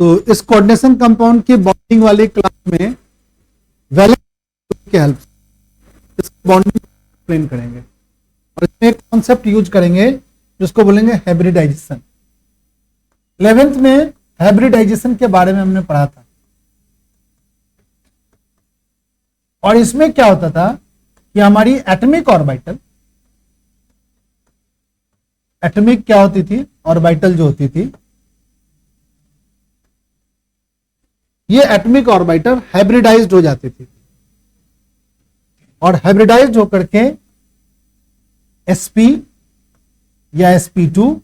तो इस coordination compound की बॉन्डिंग वाली क्लास में वैलेंस की हेल्प से इस बॉन्डिंग एक्सप्लेन करेंगे और इसमें एक कॉन्सेप्ट यूज करेंगे जिसको बोलेंगे हाइब्रिडाइजेशन। 11th में हाइब्रिडाइजेशन के बारे में हमने पढ़ा था और इसमें क्या होता था कि हमारी एटॉमिक क्या होती थी, ऑर्बिटल जो होती थी, ये एटॉमिक ऑर्बिटल हाइब्रिडाइज्ड हो जाती थी और हाइब्रिडाइज्ड होकर के sp या sp2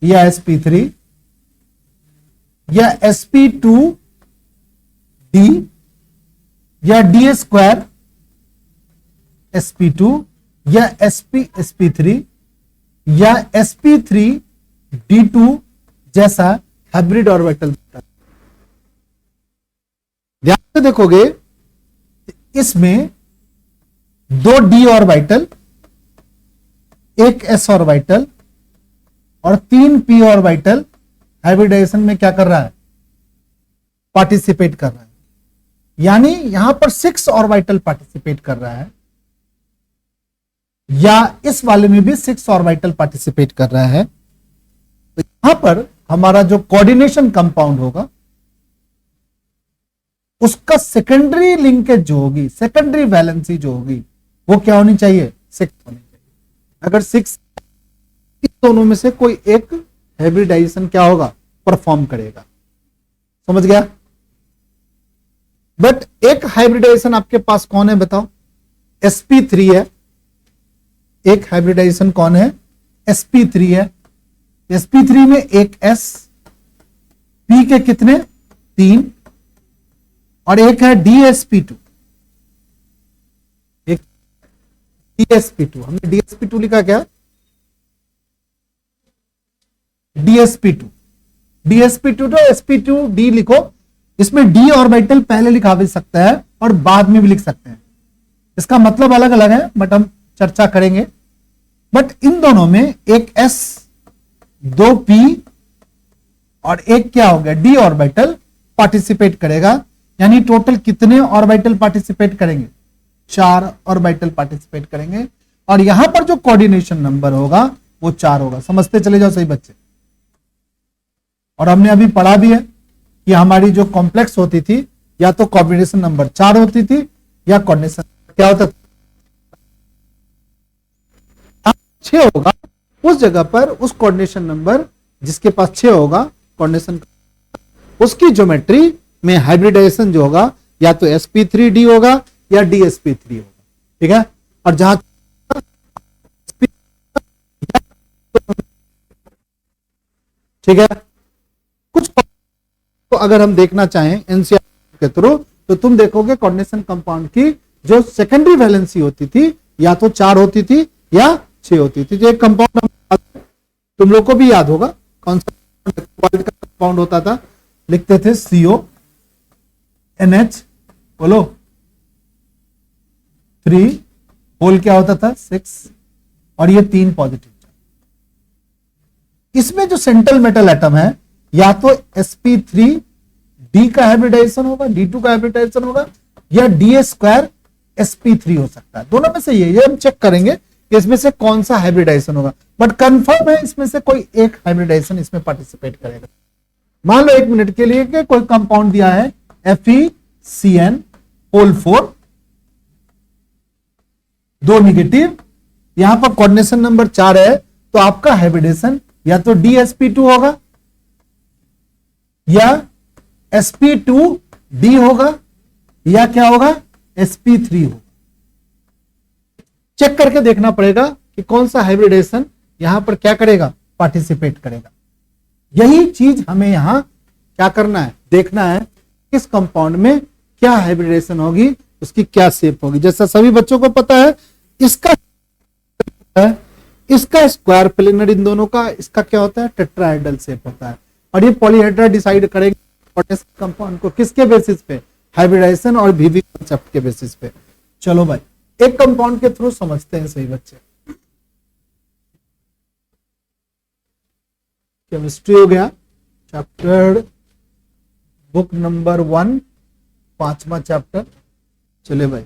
या sp3 या sp2d या d2 sp2 या sp3 या sp3d2 जैसा हाइब्रिड ऑर्बिटल। ध्यान से देखोगे इसमें 2 d ऑर्बिटल, एक s ऑर्बिटल और 3 p ऑर्बिटल हाइब्रिडाइजेशन में क्या कर रहा है, पार्टिसिपेट कर रहा है। यानी यहां पर 6 ऑर्बिटल पार्टिसिपेट कर रहा है या इस वाले में भी 6 ऑर्बिटल पार्टिसिपेट कर रहा है। तो यहां पर हमारा जो कोऑर्डिनेशन कंपाउंड होगा उसका सेकेंडरी लिंकेज जो होगी, सेकेंडरी वैलेंसी जो होगी वो क्या होनी चाहिए, 6 होनी चाहिए। अगर 6 इस दोनों में से कोई एक हाइब्रिडाइजेशन क्या होगा, परफॉर्म करेगा। समझ गया? बट एक हाइब्रिडाइजेशन आपके पास कौन है बताओ, sp3 है। एक हाइब्रिडाइजेशन कौन है, sp3 है। sp3 में एक s, p के कितने 3 और एक है dsp2, एक dsp2। हमने dsp2 लिखा क्या, dsp2 तो sp2d लिखो। इसमें d ऑर्बिटल पहले लिखा भी सकता है और बाद में भी लिख सकते हैं, इसका मतलब अलग अलग है बट हम चर्चा करेंगे। बट इन दोनों में एक s, 2 p और एक क्या हो गया d ऑर्बिटल पार्टिसिपेट करेगा। यानी टोटल कितने ऑर्बिटल पार्टिसिपेट करेंगे, 4 ऑर्बिटल पार्टिसिपेट करेंगे और यहां पर जो कोऑर्डिनेशन नंबर होगा वो 4 होगा। समझते चले जाओ सही बच्चे। और हमने अभी पढ़ा भी है कि हमारी जो कॉम्प्लेक्स होती थी या तो कॉम्बिनेशन नंबर 4 होती थी या कोऑर्डिनेशन क्या होता था 6 होगा। उस जगह पर उस कोऑर्डिनेशन नंबर जिसके पास 6 होगा कोऑर्डिनेशन, उसकी ज्योमेट्री में हाइब्रिडाइजेशन जो होगा या तो sp3d होगा या dsp3 होगा। ठीक है? और जहां ठीक है, कुछ तो अगर हम देखना चाहें एनसीईआरटी के थ्रू तो तुम देखोगे कोऑर्डिनेशन कंपाउंड की जो सेकेंडरी वैलेंसी होती थी या तो 4 होती थी या 6 होती थी। जो एक कंपाउंड तुम लोग को भी याद होगा कौन सा कंपाउंड होता था, लिखते थे CO NH बोलो 3 होल क्या होता था 6 और ये 3 पॉजिटिव। इसमें जो सेंट्रल मेटल एटम है या तो sp3d का हाइब्रिडाइजेशन होगा, d2 का हाइब्रिडाइजेशन होगा या d2 sp3 हो सकता है। दोनों में से ये हम चेक करेंगे कि इसमें से कौन सा हाइब्रिडाइजेशन होगा। बट कंफर्म है इसमें से कोई एक हाइब्रिडाइजेशन इसमें पार्टिसिपेट करेगा। मान लो 1 मिनट के लिए कि कोई कंपाउंड दिया है FeCN4 2 नेगेटिव, यहां पर कोऑर्डिनेशन नंबर 4 है तो आपका हाइब्रिडेशन या तो dsp2 होगा या sp2d होगा या क्या होगा sp3 होगा। चेक करके देखना पड़ेगा कि कौन सा हाइब्रिडेशन यहां पर क्या करेगा, पार्टिसिपेट करेगा। यही चीज हमें यहां क्या करना है, देखना है किस कंपाउंड में क्या हाइब्रिडेशन होगी, उसकी क्या शेप होगी। जैसा सभी बच्चों को पता है इसका स्क्वायर प्लेनर इन दोनों का, इसका क्या होता है टेट्राहेड्रल शेप होता है। और ये पॉलीहेड्रा डिसाइड करेंगे कंपाउंड को किसके बेसिस पे, हाइब्रिडाइजेशन और वीवी कांसेप्ट के बेसिस पे। चलो भाई एक कंपाउंड के थ्रू समझते हैं सही बच्चे। केमिस्ट्री हो गया चैप्टर बुक नंबर 1, 5वां चैप्टर। चले भाई,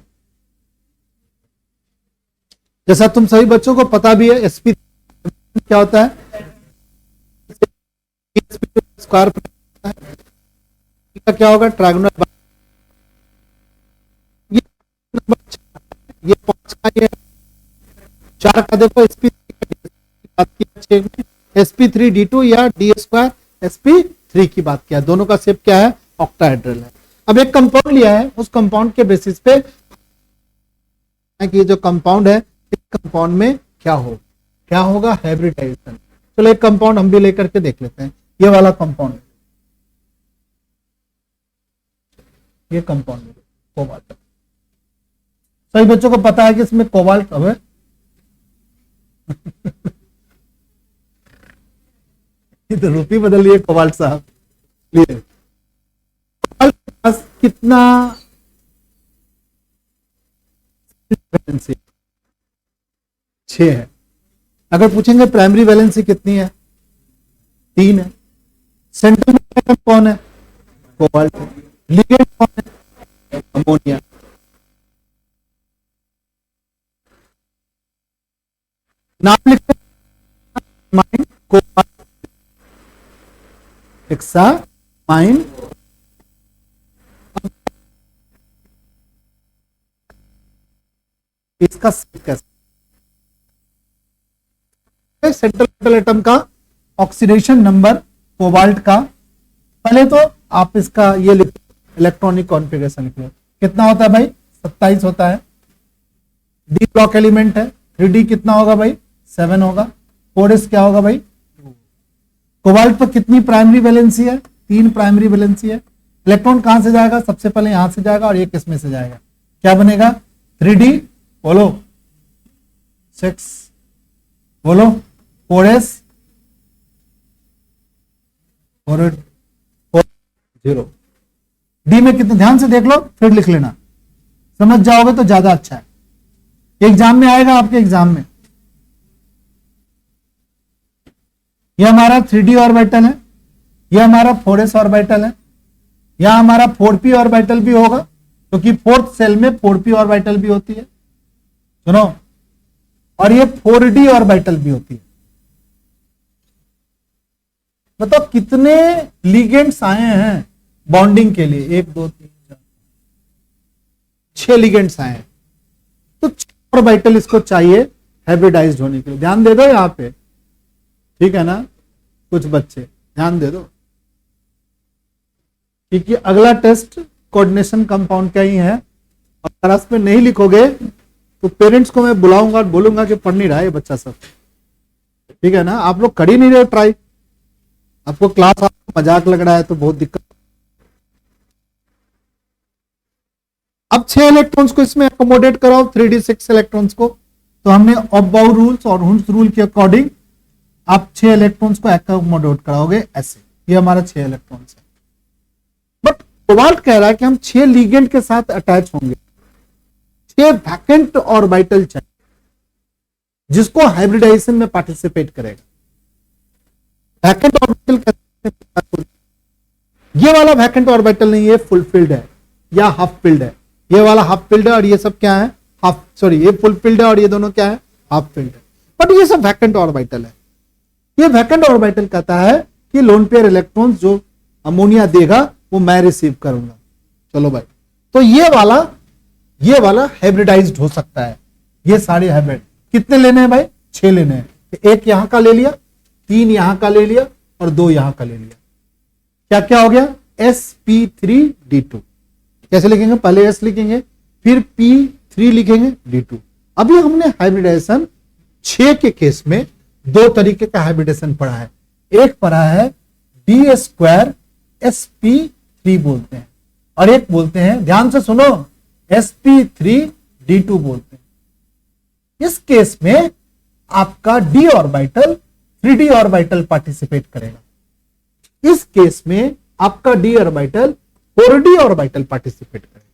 जैसा तुम सभी बच्चों को पता भी है एसपी क्या होता है, स्क्वायर क्या होगा, ट्रायंगुलर। ये 5 का, ये 4 का देखो sp3d2 या d² sp3 की बात किया, दोनों का शेप क्या है, ऑक्टाहेड्रल है। अब एक कंपाउंड लिया है, उस कंपाउंड के बेसिस पे कि जो कंपाउंड है इस कंपाउंड में क्या होगा, हाइब्रिडाइजेशन। चलो एक कंपाउंड हम भी लेकर के देख लेते हैं, ये वाला कंपाउंड, ये कंपाउंड कोबाल्ट। सभी बच्चों को पता है कि इसमें कोबाल्ट है तो रूपी बदल लिए कोबाल्ट साहब। कोबाल्ट के पास कितना वैलेंसी, 6 है। अगर पूछेंगे प्राइमरी वैलेंसी कितनी है, 3 है। सेंट्रल एटम कौन है, कोबाल्ट। लिगेंड कौन है, अमोनिया। नाम लिखते हैं कोबाल्ट, हेक्सामाइन। इसका सेंट्रल एटम का ऑक्सीडेशन नंबर कोबाल्ट का, पहले तो आप इसका ये लिख, इलेक्ट्रॉनिक कॉन्फ़िगरेशन लिख लो। कितना होता है भाई, 27 होता है। डी ब्लॉक एलिमेंट है, 3D कितना होगा भाई, 7 होगा। 4s क्या होगा भाई, 2। कोबाल्ट पर कितनी प्राइमरी वैलेंसी है, 3 प्राइमरी वैलेंसी है। इलेक्ट्रॉन कहां से जाएगा, सबसे पहले यहां से जाएगा और ये किसमें से जाएगा, क्या बनेगा, 3D बोलो, 6 बोलो, 4s 0। डी में कितने, ध्यान से देख लो फिर लिख लेना, समझ जाओगे तो ज्यादा अच्छा है, एग्जाम में आएगा आपके एग्जाम में। यह हमारा 3D ऑर्बिटल है, यह हमारा 4s ऑर्बिटल है, यह हमारा 4p ऑर्बिटल भी होगा क्योंकि फोर्थ सेल में 4p ऑर्बिटल भी होती है, सुनो, और ये 4d ऑर्बिटल भी होती है। बताओ कितने लिगेंड्स आए हैं बॉन्डिंग के लिए, 1 2 3 4 6 लिगेंड्स आए हैं, तो 6 ऑर्बिटल इसको चाहिए हाइब्रिडाइज्ड होने के लिए। ध्यान दे दो यहां पे, ठीक है ना, कुछ बच्चे ध्यान दे दो क्योंकि अगला टेस्ट कोऑर्डिनेशन कंपाउंड का ही है, और अगर इसमें नहीं लिखोगे तो पेरेंट्स को मैं बुलाऊंगा और बोलूंगा कि पढ़ नहीं रहा है बच्चा सब, ठीक है ना। आप लोग कर ही नहीं रहे ट्राई, आपको क्लास आपको मजाक लग रहा है तो बहुत दिक्कत। अब 6 इलेक्ट्रॉन्स को इसमें अकोमोडेट कराओ, 3d6 इलेक्ट्रॉन्स को, तो हमने ऑफ-बाउ रूल्स और हुंस रूल के अकॉर्डिंग आप 6 इलेक्ट्रॉन्स को अकोमोडेट कराओगे ऐसे। ये हमारा 6 इलेक्ट्रॉन्स है, बट कोबाल्ट कह रहा है कि हम 6 लिगेंड के साथ अटैच होंगे, 6 वैकेंट ऑर्बिटल चाहिए जिसको हाइब्रिडाइजेशन में पार्टिसिपेट करेगा। वैकेंट ऑर्बिटल, ये वाला वैकेंट ऑर्बिटल नहीं, ये फुलफिल्ड है या हाफ फिल्ड है। ये वाला हाफ फिल्ड है और ये सब क्या है, हाफ, सॉरी ये फुल फिल्ड है और ये दोनों क्या है, हाफ फिल्ड है, बट ये सब वैकेंट ऑर्बिटल है। ये वैकेंट ऑर्बिटल कहता है कि लोन पेयर इलेक्ट्रॉन्स जो अमोनिया देगा वो मैं रिसीव करूंगा। चलो भाई, तो ये वाला हाइब्रिडाइज्ड हो सकता है। ये सारे हाइब्रिड कितने लेने हैं भाई, 6 लेने हैं। एक यहां का ले लिया, 3 यहां का ले लिया और 2 यहां का ले लिया। क्या क्या हो गया, sp3d2। कैसे लिखेंगे, पहले s लिखेंगे फिर p3 लिखेंगे d2। अभी हमने हाइब्रिडाइजेशन 6 के केस में 2 तरीके का हाइब्रिडेशन पढ़ा है। एक पढ़ा है d² sp3 बोलते हैं, और एक बोलते हैं, ध्यान से सुनो, sp3d2 बोलते हैं। इस केस में आपका d orbital 3d orbital participate करेगा, इस केस में आपका d orbital 4d orbital participate करेगा।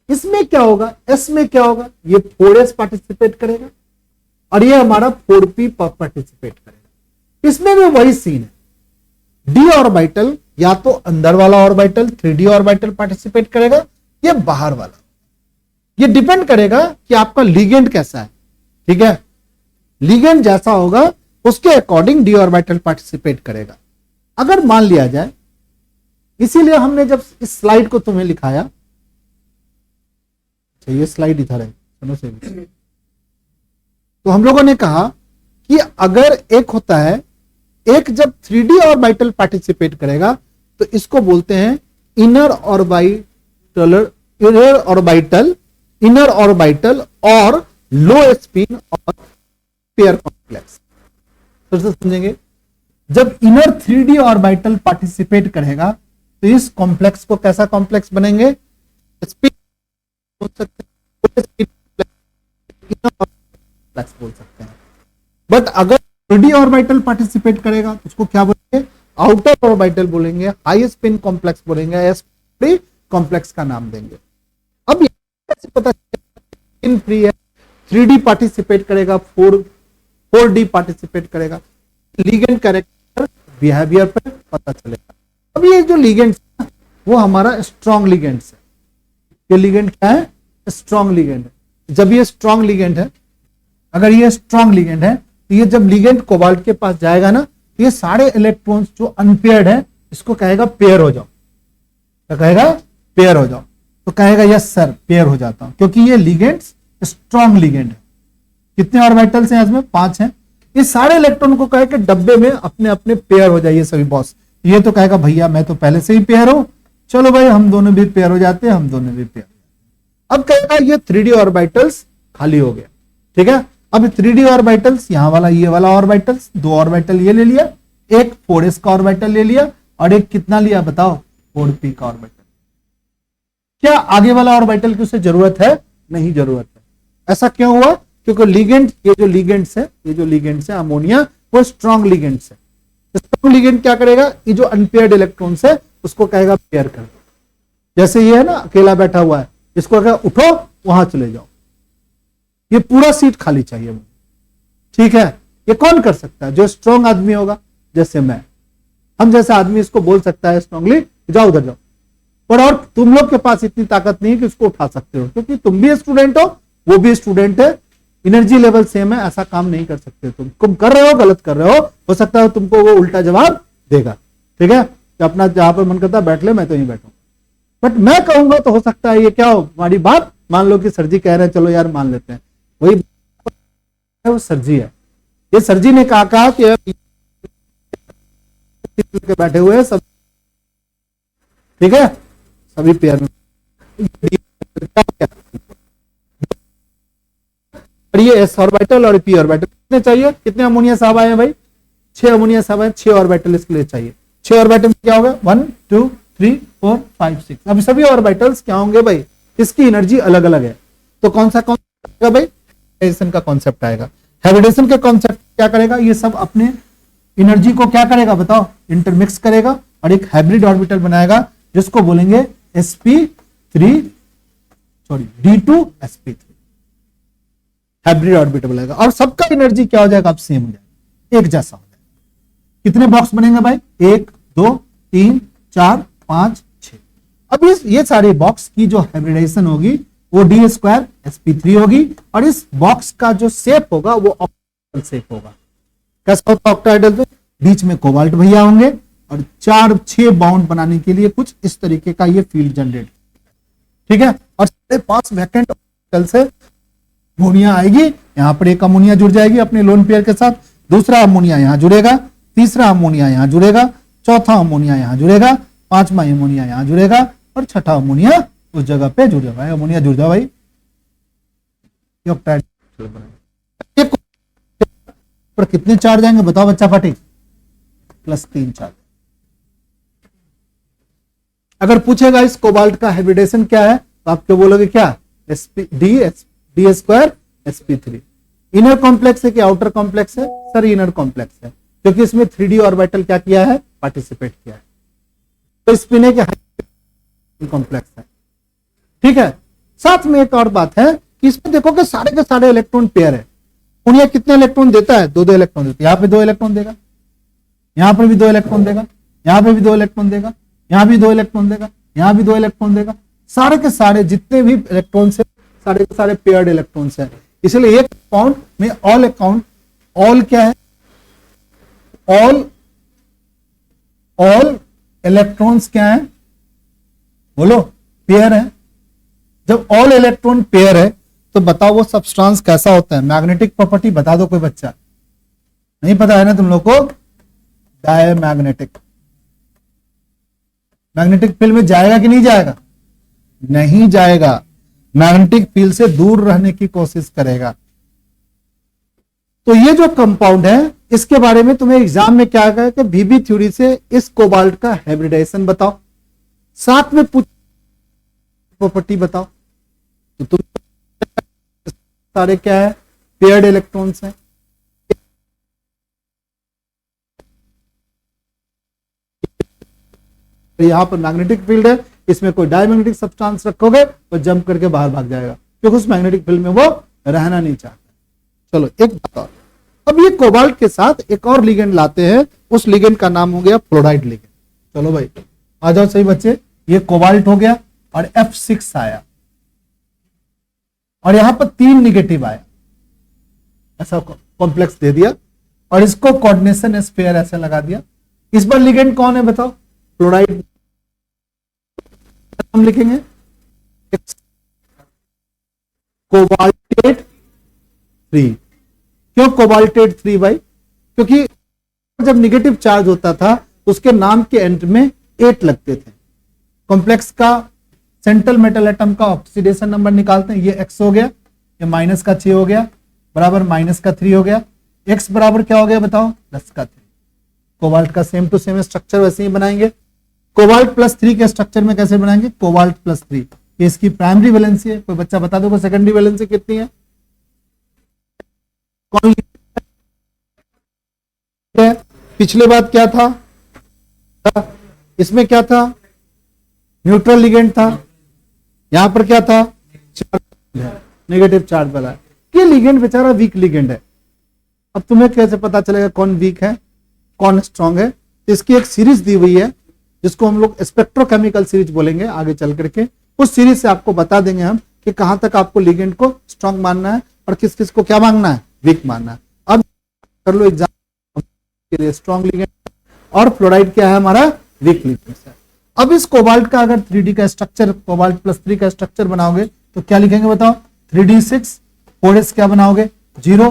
इसमें क्या होगा, s में क्या होगा, ये 4s पार्टिसिपेट करेगा और ये हमारा 4p पार्टिसिपेट करेगा। इसमें भी वही सीन है, डी ऑर्बिटल या तो अंदर वाला ऑर्बिटल 3d ऑर्बिटल पार्टिसिपेट करेगा या बाहर वाला। ये डिपेंड करेगा कि आपका लिगेंड कैसा है। ठीक है, लिगेंड जैसा होगा उसके अकॉर्डिंग डी ऑर्बिटल पार्टिसिपेट करेगा। अगर मान लिया जाए, इसीलिए हमने जब इस स्लाइड को तुम्हें लिखाया, ये स्लाइड इधर है, सुनो से तो हम लोगों ने कहा कि अगर एक होता है, एक जब 3d ऑर्बिटल पार्टिसिपेट करेगा तो इसको बोलते हैं इनर ऑर्बिटल और लो स्पिन और पेयर कॉम्प्लेक्स। फिर से समझेंगे, जब इनर 3d ऑर्बिटल पार्टिसिपेट करेगा तो इस कॉम्प्लेक्स को कैसा कॉम्प्लेक्स बनेंगे, स्पिन बोल सकते हैं, बोल सकते हैं। बट अगर 3d ऑर्बिटल पार्टिसिपेट करेगा तो उसको क्या बोलेंगे, आउटर ऑर्बिटल बोलेंगे, हाई स्पिन कॉम्प्लेक्स बोलेंगे, एसपी कॉम्प्लेक्स का नाम देंगे। अब कैसे पता स्पिन फ्री है, 3d पार्टिसिपेट करेगा, 4d पार्टिसिपेट करेगा, लिगेंड कैरेक्टर बिहेवियर पे पता चलेगा। अब ये जो लिगेंड है वो हमारा स्ट्रॉन्ग लिगेंड है। ये लिगेंड क्या है, स्ट्रॉन्ग लिगेंड है। जब ये स्ट्रॉन्ग लिगेंड है, अगर ये स्ट्रॉन्ग लिगेंड है तो ये जब लिगेंड कोबाल्ट के पास जाएगा ना, तो ये सारे इलेक्ट्रॉन्स जो अनपेयर्ड है इसको कहेगा पेयर हो जाओ, तो कहेगा पेयर हो जाओ, तो कहेगा यस सर पेयर हो जाता हूं, क्योंकि ये लिगेंड्स स्ट्रॉन्ग लिगेंड है। कितने ऑर्बिटल्स हैं इसमें, 5 हैं। ये सारे इलेक्ट्रॉन को कहे कि डब्बे में अपने अपने पेयर हो जाइए सभी बॉस। ये तो कहेगा भैया मैं तो पहले से ही पेयर हूं, चलो भाई हम दोनों भी पेयर हो जाते हैं, हम दोनों भी पेयर। अब कहेगा ये 3d ऑर्बिटल्स खाली हो गया। ठीक है, अब 3d ऑर्बिटल्स, यहां वाला ये वाला ऑर्बिटल्स, 2 ऑर्बिटल ये ले लिया, एक 4s का ऑर्बिटल ले लिया और एक कितना लिया बताओ, 4p का ऑर्बिटल। क्या आगे वाला ऑर्बिटल की उसे जरूरत है, नहीं जरूरत है। ऐसा क्यों हुआ, क्योंकि लिगेंड, ये जो लिगेंड्स है अमोनिया, वो स्ट्रॉन्ग लिगेंड्स है। स्ट्रॉन्ग लिगेंड क्या करेगा, ये जो अनपेयर्ड इलेक्ट्रॉन्स है उसको कहेगा पेयर कर दो। जैसे ये है ना अकेला बैठा हुआ है, इसको कहेगा उठो वहां चले जाओ, ये पूरा सीट खाली चाहिए मुझे। ठीक है, ये कौन कर सकता है, जो स्ट्रॉन्ग आदमी होगा, जैसे मैं, हम जैसा आदमी इसको बोल सकता है स्ट्रांगली जाओ उधर जाओ। पर और तुम लोग के पास इतनी ताकत नहीं है कि उसको उठा सकते हो, क्योंकि तुम भी स्टूडेंट हो, वो भी स्टूडेंट है, एनर्जी लेवल सेम है, ऐसा काम नहीं कर सकते। तुम कर रहे हो, गलत कर रहे हो सकता है तुमको वो उल्टा जवाब देगा। ठीक है, तो अपना जहां पर मन करता है बैठ ले, मैं तो यहीं बैठूं, बट मैं कहूंगा तो हो सकता है ये क्या हो, हमारी बात मान लो कि सर जी कह रहे हैं, चलो यार मान लेते हैं, वही वो सर जी है, ये सर जी ने कहा कि के बैठे हुए हैं सब, ठीक है, सभी पेयर में। और ये एस ऑर्बिटल और पी ऑर्बिटल कितने चाहिए, कितने अमोनिया साहब आए हैं भाई, 6 अमोनिया साहब आए, 6 ऑर्बिटल इसके लिए चाहिए। 6 ऑर्बिटल में क्या होगा, 1 2 3 4 5 6। अब सभी ऑर्बिटल्स क्या होंगे भाई, इसकी एनर्जी अलग अलग है, तो कौन सा आएगा भाई, हाइब्रिडेशन का कॉन्सेप्ट आएगा। हाइब्रिडेशन के कॉन्सेप्ट क्या करेगा, ये सब अपने एनर्जी को क्या करेगा बताओ, इंटरमिक्स करेगा और एक हाइब्रिड ऑर्बिटल बनाएगा जिसको बोलेंगे sp3 d2sp3 हाइब्रिड ऑर्बिटल बनाएगा। और सबका एनर्जी क्या हो जाएगा, अब सेम हो जाएगा, एक जैसा हो जाएगा। कितने बॉक्स बनेंगे भाई, 1 2 3 4 5 6। अब ये सारे बॉक्स की जो हाइब्रिडाइजेशन होगी वो d2sp3 होगी, और इस बॉक्स का जो शेप होगा वो ऑक्टाहेड्रल शेप होगा। कैसा होता है ऑक्टाहेड्रल, तो बीच में कोबाल्ट भैया होंगे और 4-6 बाउंड बनाने के लिए कुछ इस तरीके का ये फील्ड जनरेट, ठीक है। और 5 वैकेंट ऑर्बिटल से अमोनिया आएगी, यहां पर एक अमोनिया जुड़ जाएगी अपने लोन पेयर के साथ, दूसरा अमोनिया यहां जुड़ेगा, तीसरा अमोनिया यहां जुड़ेगा, चौथा अमोनिया यहां जुड़ेगा, 5वां अमोनिया यहां जुड़ेगा और छठा अमोनिया उस जगह पे जुड़ जाए। अमोनिया जुड़ जाओ भाई, पर कितने चार्ज आएंगे बताओ बच्चा फटे, +3 चार्ज। अगर पूछेगा इस कोबाल्ट का हाइब्रिडेशन क्या है तो आप क्या बोलोगे, क्या d2sp3। इनर कॉम्प्लेक्स है कि आउटर कॉम्प्लेक्स है, सर इनर कॉम्प्लेक्स है, क्योंकि इसमें 3d ऑर्बिटल क्या किया है, पार्टिसिपेट किया है, तो स्पिन है कि कॉम्प्लेक्स है, ठीक है। साथ में एक और बात है कि इसमें देखो कि सारे के सारे इलेक्ट्रॉन पेयर है। कितने इलेक्ट्रॉन देता है, 2 इलेक्ट्रॉन देता है, यहां पे 2 इलेक्ट्रॉन देगा, यहां पर भी 2 इलेक्ट्रॉन देगा, यहां पे भी 2 इलेक्ट्रॉन देगा, यहां भी 2 इलेक्ट्रॉन देगा, यहां भी 2 इलेक्ट्रॉन देगा। सारे के सारे जितने भी इलेक्ट्रॉन्स है सारे के सारे पेयर्ड इलेक्ट्रॉन्स है। इसलिए एक कंपाउंड में ऑल क्या है, ऑल इलेक्ट्रॉन्स क्या है, बोलो, पेयर है। जब ऑल इलेक्ट्रॉन पेयर है तो बताओ वो सब्सटेंस कैसा होता है। मैग्नेटिक प्रॉपर्टी बता दो, कोई बच्चा नहीं पता है ना तुम लोग को? डायमैग्नेटिक। मैग्नेटिक फील्ड में जाएगा कि नहीं जाएगा? नहीं जाएगा, मैग्नेटिक फील्ड से दूर रहने की कोशिश करेगा। तो ये जो कंपाउंड है इसके बारे में तुम्हें एग्जाम में क्या कहा कि वीबी थ्योरी से इस कोबाल्ट का हाइब्रिडाइजेशन बताओ, साथ में पूछ प्रॉपर्टी बताओ। तो तुम सारे क्या है, पेयर्ड इलेक्ट्रॉन्स हैं। यहां पर मैग्नेटिक फील्ड है, इसमें कोई डायमैग्नेटिक सब्सटेंस रखोगे तो जंप करके बाहर भाग जाएगा, क्योंकि उस मैग्नेटिक फील्ड में वो रहना नहीं चाहता। चलो एक बात और, अब ये कोबाल्ट के साथ एक और लिगेंड लाते हैं, उस लिगेंड का नाम हो गया फ्लोराइड लिगेंड। चलो भाई आ जाओ सही बच्चे, ये कोबाल्ट हो गया और F6 आया और यहां पर 3 निगेटिव आया, ऐसा कॉम्प्लेक्स दे दिया और इसको कोऑर्डिनेशन स्फीयर ऐसे लगा दिया। इस बार लिगेंड कौन है बताओ? फ्लोराइड। हम लिखेंगे कोबाल्टेट 3। क्यों कोबाल्टेट 3 भाई? क्योंकि जब निगेटिव चार्ज होता था तो उसके नाम के एंड में 8 लगते थे। कॉम्प्लेक्स का सेंट्रल मेटल एटम का ऑक्सीडेशन नंबर निकालते हैं, ये x हो गया, ये -6 हो गया, बराबर -3 हो गया। x बराबर क्या हो गया बताओ? +3। कोबाल्ट का सेम टू सेम स्ट्रक्चर वैसे ही बनाएंगे। कोबाल्ट +3 के स्ट्रक्चर में कैसे बनाएंगे? कोबाल्ट +3, ये इसकी प्राइमरी वैलेंसी है। कोई बच्चा बता दो सेकेंडरी वैलेंसी कितनी है? कौन? पिछले बात क्या था? इसमें क्या था? न्यूट्रल लिगेंड था। यहां पर क्या था? नेगेटिव चार्ज वाला। ये लिगेंड बेचारा वीक लिगेंड है। अब तुम्हें कैसे पता चलेगा कौन वीक है कौन स्ट्रांग है? इसकी एक सीरीज दी हुई है जिसको हम लोग स्पेक्ट्रोकेमिकल सीरीज बोलेंगे आगे चल करके। उस सीरीज से आपको बता देंगे हम कि कहां तक आपको लिगेंड को स्ट्रांग मानना है और किस किस को क्या मानना है, वीक मानना है। अब कर लो एग्जाम के लिए स्ट्रांग लिगेंड और फ्लोराइड क्या है हमारा, वीक लिगेंड है। अब इस कोबाल्ट का अगर 3D का स्ट्रक्चर, कोबाल्ट +3 का स्ट्रक्चर बनाओगे तो क्या लिखेंगे बताओ? 3D6, 4s क्या बनाओगे? 0।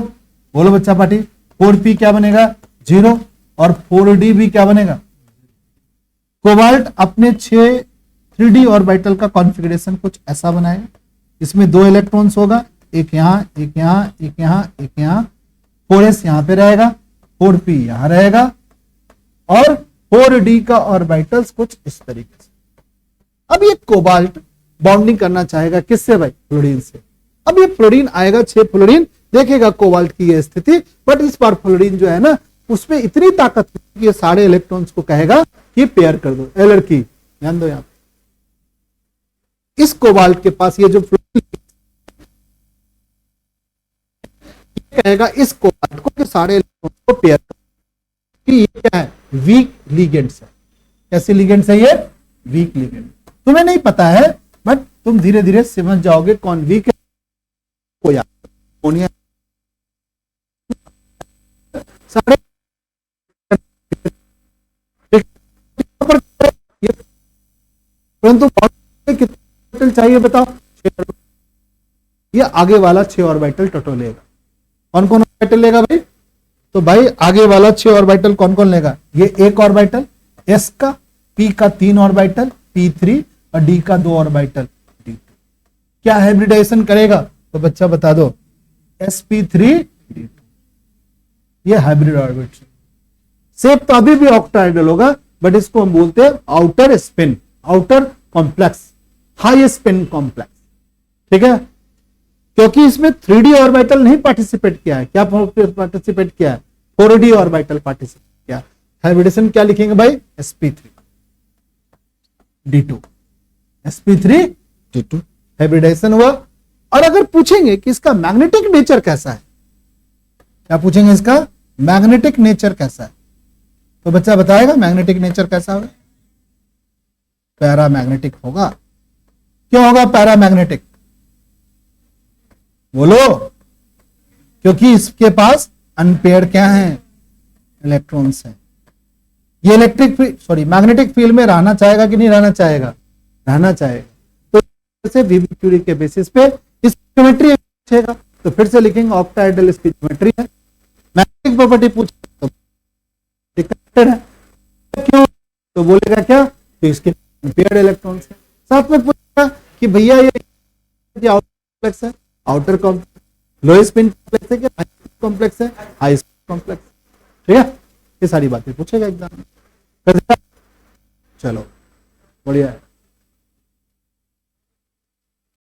बोलो बच्चा पार्टी, 4p क्या बनेगा? 0 और 4d भी क्या बनेगा? कोबाल्ट अपने 6 3D ऑर्बिटल का कॉन्फ़िगरेशन कुछ ऐसा बनाएगा। इसमें 2 इलेक्ट्रॉन्स होगा, एक यहां, एक यहां, एक यहां, एक यहां। 4s यहां पे रहेगा, 4p यहां रहेगा और 4d का ऑर्बिटल्स कुछ इस तरीके से। अब ये कोबाल्ट बॉन्डिंग करना चाहेगा किससे भाई? फ्लोरीन से। अब ये फ्लोरीन आएगा, 6 फ्लोरीन देखेगा कोबाल्ट की ये स्थिति, बट इस बार फ्लोरीन जो है ना उसमें इतनी ताकत कि ये सारे इलेक्ट्रॉन्स को कहेगा कि पेयर कर दो। ए लड़की ध्यान दो, यहां इस कोबाल्ट के पास ये जो फ्लोरीन कहेगा इस कोबाल्ट को कि सारे इलेक्ट्रॉन्स को पेयर कर दो। ये क्या है? वीक लिगेंड्स है। कैसे लिगेंड्स है ये? Week ligand. तुम्हें नहीं पता है बट तुम धीरे धीरे समझ जाओगे कौन वीक है कोई कौन है। सारे परंतु कितने चाहिए बताओ? 6। ये आगे वाला 6 ऑर्बिटल टटोलेगा। कौन कौन ऑर्बिटल लेगा भाई? तो भाई आगे वाला 6 ऑर्बिटल कौन कौन लेगा? ये एक ऑर्बिटल s का, p का 3 ऑर्बिटल p3 और d का 2 ऑर्बिटल d2। क्या हाइब्रिडाइजेशन करेगा? तो बच्चा बता दो, sp3 d2। ये हाइब्रिड ऑर्बिटल। शेप तो अभी भी ऑक्टाहेड्रल होगा बट इसको हम बोलते हैं outer spin, outer complex, high spin complex. ठीक है, क्योंकि इसमें 3D ऑर्बिटल नहीं पार्टिसिपेट किया है। क्या पार्टिसिपेट किया है? 4D ऑर्बिटल पार्टिसिपेट किया। हाइब्रिडेशन क्या लिखेंगे भाई? sp3 d2, sp3 d2 hybridisation हुआ। और अगर पूछेंगे कि इसका मैग्नेटिक नेचर कैसा है, क्या पूछेंगे? इसका मैग्नेटिक नेचर कैसा है? तो बच्चा बताएगा मैग्नेटिक नेचर कैसा होगा? पैरामैग्नेटिक होगा। क्यों होगा पैरामैग्नेटिक? बोलो। क्योंकि इसके पास अनपेयर्ड क्या है? इलेक्ट्रॉन्स है। ये मैग्नेटिक फील्ड में रहना चाहेगा कि नहीं रहना चाहेगा? रहना चाहेगा। तो से वीवी थ्योरी के बेसिस पे इस ज्योमेट्री पूछेगा तो फिर से लिखेंगे ऑक्टाहेड्रल इसकी ज्योमेट्री है। मैग्नेटिक प्रॉपर्टी पूछे तो कनेक्टेड है। क्यों? तो बोलेगा क्या? तो इसके अनपेयर्ड इलेक्ट्रॉन्स है। साथ में पूछेगा कि भैया ये आउटर कॉम्प्लेक्स है, outer complex, lowest spin complex है कि हाई स्पिन कॉम्प्लेक्स है? High spin complex. ठीक है, ये सारी बातें पूछेगा एग्जाम में। चलो बढ़िया है।